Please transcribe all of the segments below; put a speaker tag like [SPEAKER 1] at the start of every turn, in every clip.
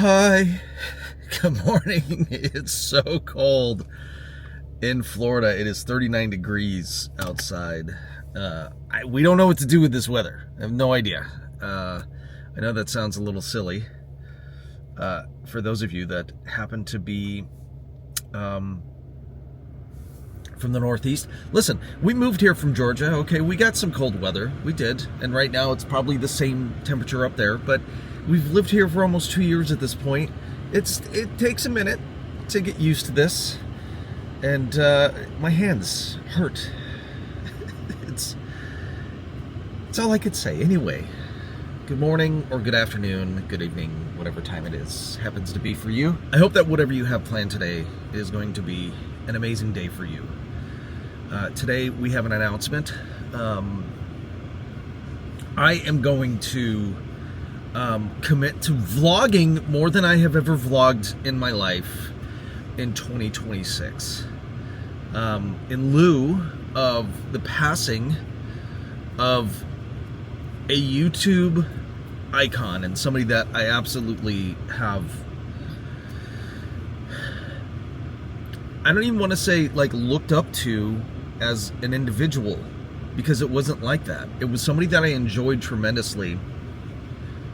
[SPEAKER 1] Hi, good morning. It's so cold in Florida. It is 39 degrees outside. We don't know what to do with this weather. I have no idea. I know that sounds a little silly for those of you that happen to be from the Northeast. Listen, we moved here from Georgia. Okay, we got some cold weather. We did. And right now it's probably the same temperature up there, but we've lived here for almost 2 years at this point. It takes a minute to get used to this, and my hands hurt. It's all I could say. Anyway, good morning or good afternoon, good evening, whatever time it is happens to be for you. I hope that whatever you have planned today is going to be an amazing day for you. Today we have an announcement. I am going to commit to vlogging more than I have ever vlogged in my life in 2026. In lieu of the passing of a YouTube icon and somebody that I absolutely have, I don't even want to say like looked up to as an individual, because it wasn't like that. It was somebody that I enjoyed tremendously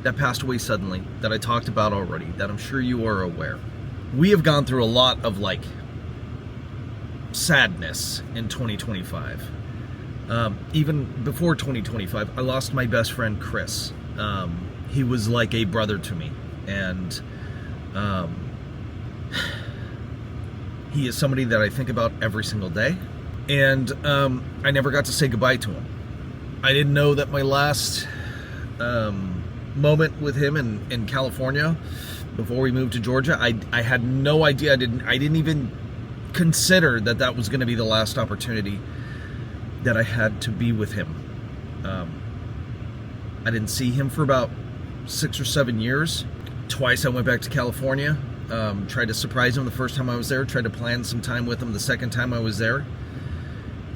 [SPEAKER 1] that passed away suddenly, that I talked about already, that I'm sure you are aware. We have gone through a lot of like sadness in 2025. Even before 2025, I lost my best friend, Chris. He was like a brother to me, and he is somebody that I think about every single day. And I never got to say goodbye to him. I didn't know that my last moment with him in California, before we moved to Georgia, I had no idea. I didn't even consider that was going to be the last opportunity that I had to be with him. I didn't see him for about 6 or 7 years. Twice I went back to California, tried to surprise him the first time I was there, tried to plan some time with him the second time I was there,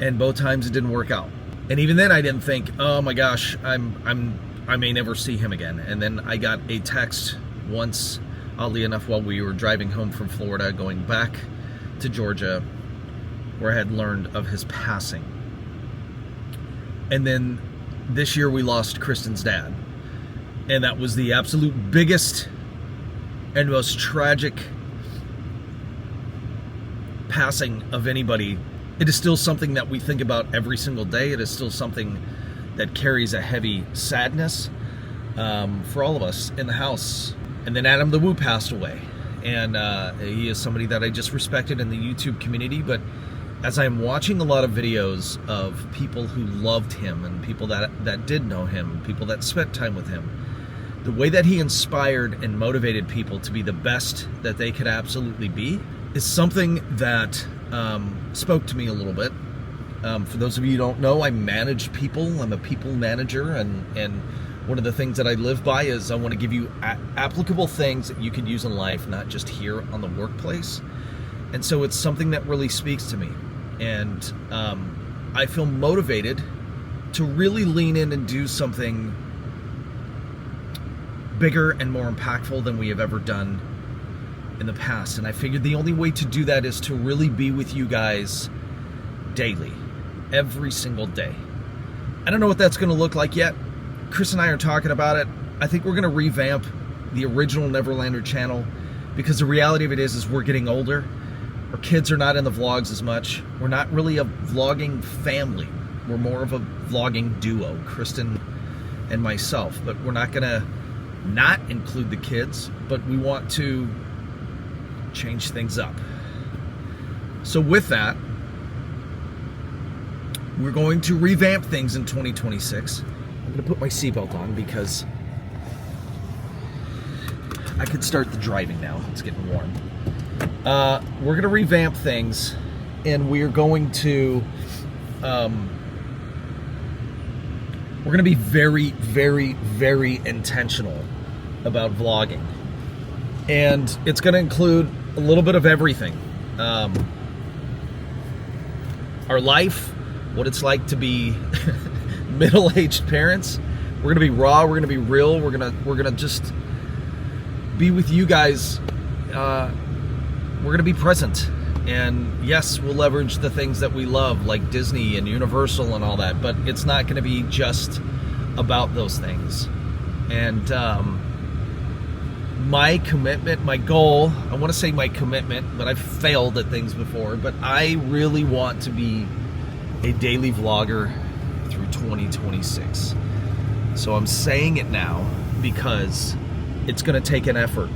[SPEAKER 1] and both times it didn't work out. And even then I didn't think, oh my gosh, I may never see him again. And then I got a text once, oddly enough, while we were driving home from Florida, going back to Georgia, where I had learned of his passing. And then this year we lost Kristen's dad. And that was the absolute biggest and most tragic passing of anybody. It is still something that we think about every single day. It is still something that carries a heavy sadness for all of us in the house. And then Adam the Woo passed away. And he is somebody that I just respected in the YouTube community. But as I'm watching a lot of videos of people who loved him and people that did know him, people that spent time with him, the way that he inspired and motivated people to be the best that they could absolutely be is something that spoke to me a little bit. For those of you who don't know, I manage people. I'm a people manager, and one of the things that I live by is I want to give you applicable things that you could use in life, not just here on the workplace. And so it's something that really speaks to me. And I feel motivated to really lean in and do something bigger and more impactful than we have ever done in the past. And I figured the only way to do that is to really be with you guys daily, every single day. I don't know what that's going to look like yet. Chris and I are talking about it. I think we're going to revamp the original Neverlander channel, because the reality of it is we're getting older. Our kids are not in the vlogs as much. We're not really a vlogging family. We're more of a vlogging duo, Kristen and myself. But we're not going to not include the kids, but we want to change things up. So with that, we're going to revamp things in 2026. I'm going to put my seatbelt on because I could start the driving now. It's getting warm. We're going to revamp things, and we're going to be very, very, very intentional about vlogging. And it's going to include a little bit of everything. Our life, what it's like to be middle-aged parents. We're going to be raw, we're going to be real, we're going to just be with you guys. We're going to be present. And yes, we'll leverage the things that we love, like Disney and Universal and all that, but it's not going to be just about those things. And my commitment, my goal, I want to say my commitment, but I've failed at things before, but I really want to be a daily vlogger through 2026. So I'm saying it now because it's going to take an effort.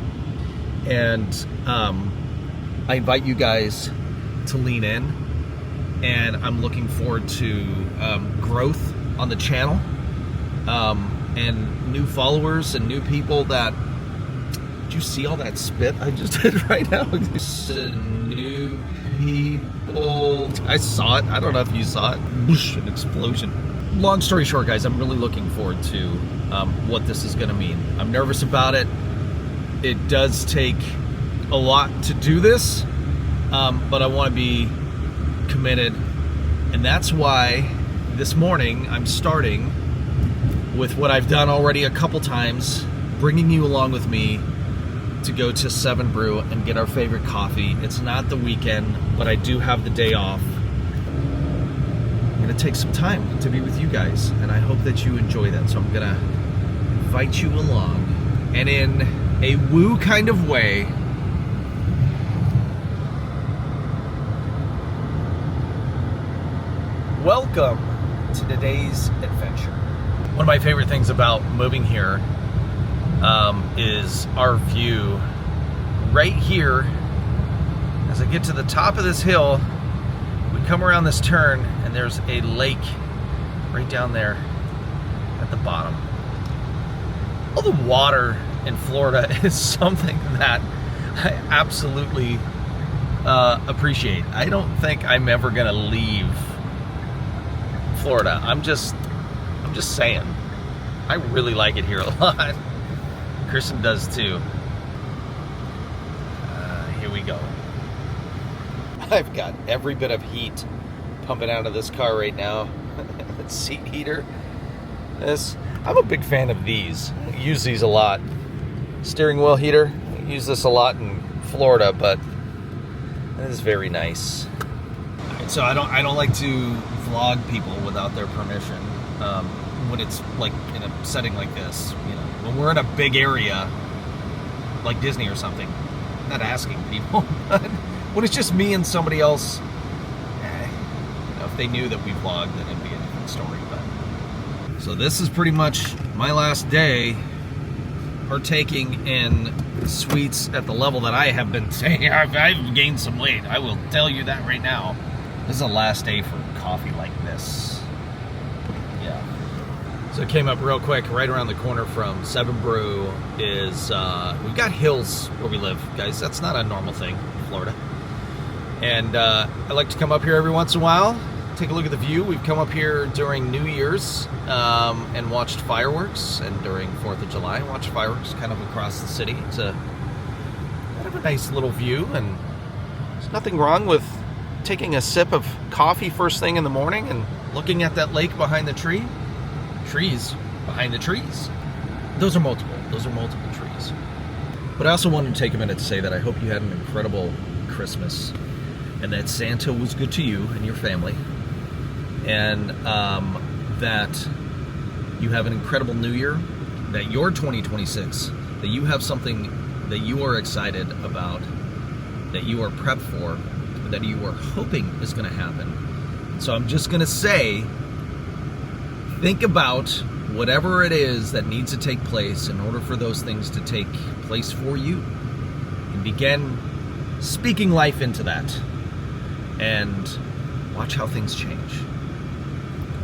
[SPEAKER 1] And I invite you guys to lean in, and I'm looking forward to growth on the channel, and new followers and new people that... Did you see all that spit I just did right now? New people. I saw it. I don't know if you saw it. Whoosh, an explosion. Long story short, guys, I'm really looking forward to what this is going to mean. I'm nervous about it. It does take a lot to do this, but I want to be committed, and that's why this morning I'm starting with what I've done already a couple times, bringing you along with me to go to 7 Brew and get our favorite coffee. It's not the weekend, but I do have the day off. I'm going to take some time to be with you guys, and I hope that you enjoy that. So I'm going to invite you along, and in a woo kind of way, welcome to today's adventure. One of my favorite things about moving here is our view right here. As I get to the top of this hill, we come around this turn and there's a lake right down there at the bottom. All the water in Florida is something that I absolutely appreciate. I don't think I'm ever gonna leave Florida. I'm just saying, I really like it here a lot. Kristen does too. Here we go. I've got every bit of heat pumping out of this car right now. Seat heater. I'm a big fan of these. I use these a lot. Steering wheel heater. I use this a lot in Florida, but it is very nice. So I don't like to vlog people without their permission. When it's like in a setting like this, you know, when we're in a big area like Disney or something, I'm not asking people. But when it's just me and somebody else, you know, if they knew that we vlogged, then it'd be a different story. But so this is pretty much my last day partaking in sweets at the level that I have been saying. I've gained some weight. I will tell you that right now. This is the last day for coffee like this. Yeah. So it came up real quick. Right around the corner from 7 Brew is, we've got hills where we live, guys. That's not a normal thing in Florida. And I like to come up here every once in a while, take a look at the view. We've come up here during New Year's and watched fireworks, and during 4th of July, watched fireworks kind of across the city. It's kind of a nice little view, and there's nothing wrong with taking a sip of coffee first thing in the morning and looking at that lake behind the trees behind the trees. Those are multiple trees. But I also wanted to take a minute to say that I hope you had an incredible Christmas, and that Santa was good to you and your family, and that you have an incredible new year, that your 2026, that you have something that you are excited about, that you are prepped for, that you are hoping is going to happen. So I'm just going to say, think about whatever it is that needs to take place in order for those things to take place for you, and begin speaking life into that, and watch how things change.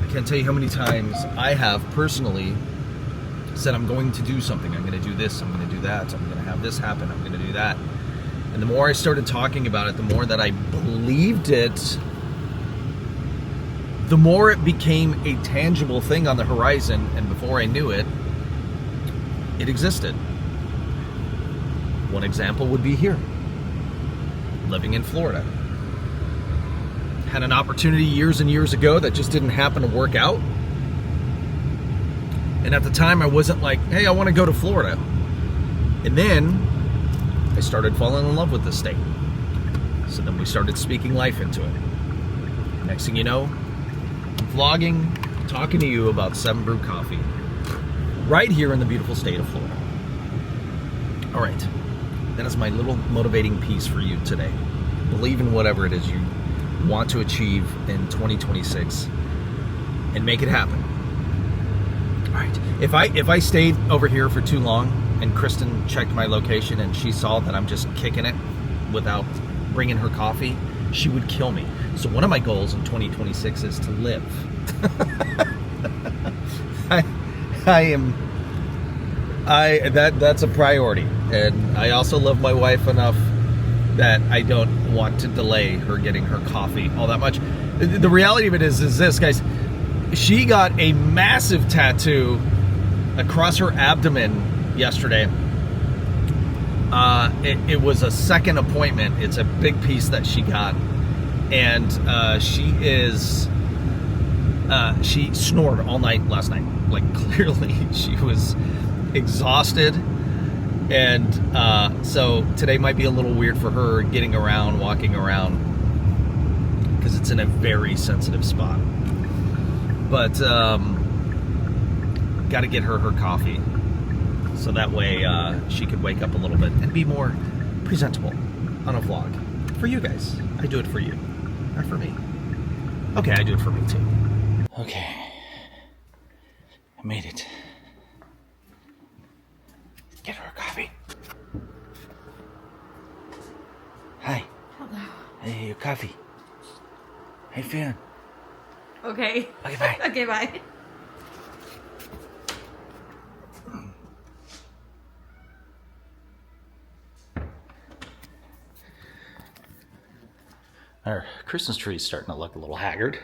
[SPEAKER 1] I can't tell you how many times I have personally said I'm going to do something. I'm going to do this, I'm going to do that, I'm going to have this happen, I'm going to do that. And the more I started talking about it, the more that I believed it, the more it became a tangible thing on the horizon, and before I knew it, it existed. One example would be here, living in Florida. Had an opportunity years and years ago that just didn't happen to work out. And at the time I wasn't like, hey, I want to go to Florida. And then I started falling in love with the state. So then we started speaking life into it. Next thing you know, I'm vlogging, talking to you about 7 Brew Coffee, right here in the beautiful state of Florida. All right, that is my little motivating piece for you today. Believe in whatever it is you want to achieve in 2026 and make it happen. All right, if I stayed over here for too long and Kristen checked my location and she saw that I'm just kicking it without bringing her coffee, she would kill me. So one of my goals in 2026 is to live. That's a priority. And I also love my wife enough that I don't want to delay her getting her coffee all that much. The reality of it is this, guys. She got a massive tattoo across her abdomen yesterday. It was a second appointment. It's a big piece that she got. And she snored all night last night. Like, clearly she was exhausted. And so today might be a little weird for her getting around, walking around, because it's in a very sensitive spot. But got to get her coffee, so that way she could wake up a little bit and be more presentable on a vlog. For you guys. I do it for you, not for me. Okay, I do it for me too. Okay, I made it. Get her a coffee. Hi.
[SPEAKER 2] Hello.
[SPEAKER 1] Hey, your coffee. How you feeling?
[SPEAKER 2] Okay.
[SPEAKER 1] Okay, bye.
[SPEAKER 2] Okay, bye.
[SPEAKER 1] Our Christmas tree is starting to look a little haggard.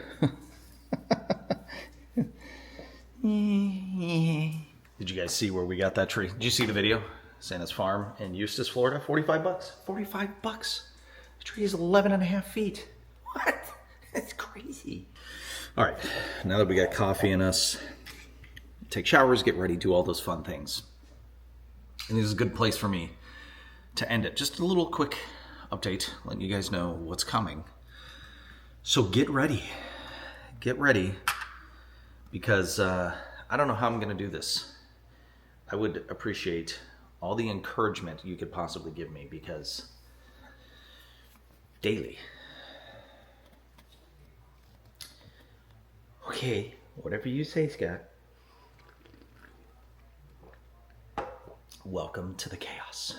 [SPEAKER 1] Did you guys see where we got that tree? Did you see the video? Santa's farm in Eustis, Florida. 45 bucks. 45 bucks. The tree is 11 and a half feet. What? That's crazy. All right, now that we got coffee in us, take showers, get ready, do all those fun things. And this is a good place for me to end it. Just a little quick update, letting you guys know what's coming. So get ready, because I don't know how I'm gonna do this. I would appreciate all the encouragement you could possibly give me, because daily. Okay, whatever you say, Scott. Welcome to the chaos.